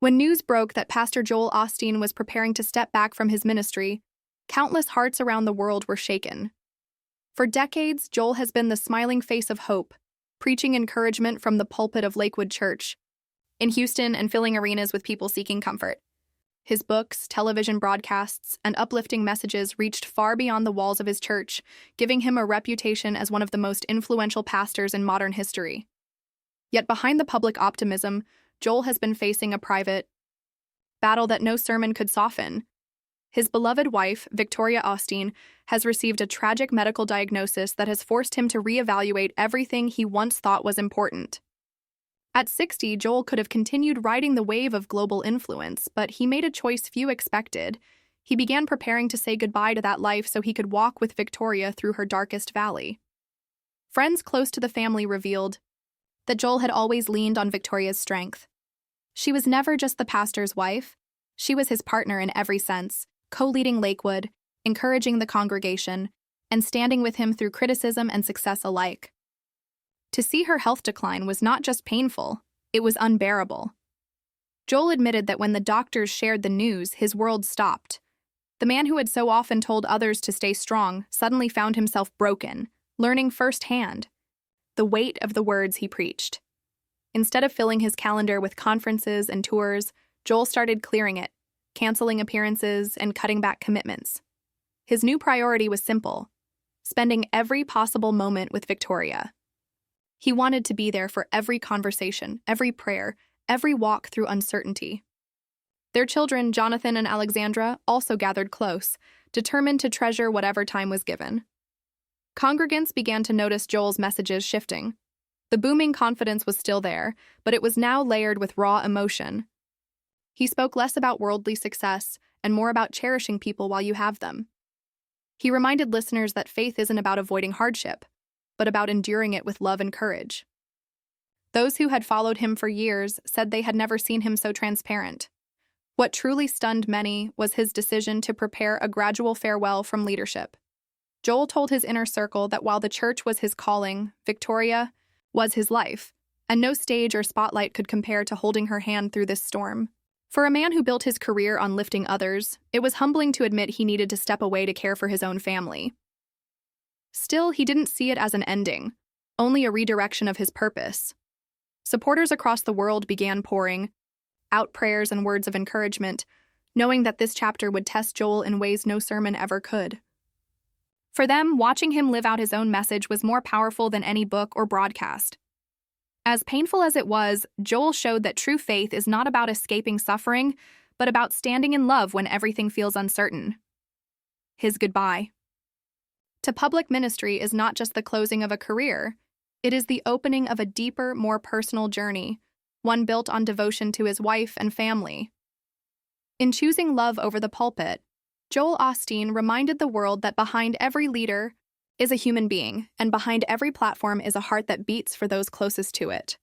When news broke that Pastor Joel Osteen was preparing to step back from his ministry, countless hearts around the world were shaken. For decades, Joel has been the smiling face of hope, preaching encouragement from the pulpit of Lakewood Church in Houston and filling arenas with people seeking comfort. His books, television broadcasts, and uplifting messages reached far beyond the walls of his church, giving him a reputation as one of the most influential pastors in modern history. Yet behind the public optimism, Joel has been facing a private battle that no sermon could soften. His beloved wife, Victoria Osteen, has received a tragic medical diagnosis that has forced him to reevaluate everything he once thought was important. At 60, Joel could have continued riding the wave of global influence, but he made a choice few expected. He began preparing to say goodbye to that life so he could walk with Victoria through her darkest valley. Friends close to the family revealed that Joel had always leaned on Victoria's strength. She was never just the pastor's wife. She was his partner in every sense, co-leading Lakewood, encouraging the congregation, and standing with him through criticism and success alike. To see her health decline was not just painful, it was unbearable. Joel admitted that when the doctors shared the news, his world stopped. The man who had so often told others to stay strong suddenly found himself broken, learning firsthand the weight of the words he preached. Instead of filling his calendar with conferences and tours, Joel started clearing it, canceling appearances and cutting back commitments. His new priority was simple: spending every possible moment with Victoria. He wanted to be there for every conversation, every prayer, every walk through uncertainty. Their children, Jonathan and Alexandra, also gathered close, determined to treasure whatever time was given. Congregants began to notice Joel's messages shifting. The booming confidence was still there, but it was now layered with raw emotion. He spoke less about worldly success and more about cherishing people while you have them. He reminded listeners that faith isn't about avoiding hardship, but about enduring it with love and courage. Those who had followed him for years said they had never seen him so transparent. What truly stunned many was his decision to prepare a gradual farewell from leadership. Joel told his inner circle that while the church was his calling, Victoria was his life, and no stage or spotlight could compare to holding her hand through this storm. For a man who built his career on lifting others, it was humbling to admit he needed to step away to care for his own family. Still, he didn't see it as an ending, only a redirection of his purpose. Supporters across the world began pouring out prayers and words of encouragement, knowing that this chapter would test Joel in ways no sermon ever could. For them, watching him live out his own message was more powerful than any book or broadcast. As painful as it was, Joel showed that true faith is not about escaping suffering, but about standing in love when everything feels uncertain. His goodbye to public ministry is not just the closing of a career, it is the opening of a deeper, more personal journey, one built on devotion to his wife and family. In choosing love over the pulpit, Joel Osteen reminded the world that behind every leader is a human being, and behind every platform is a heart that beats for those closest to it.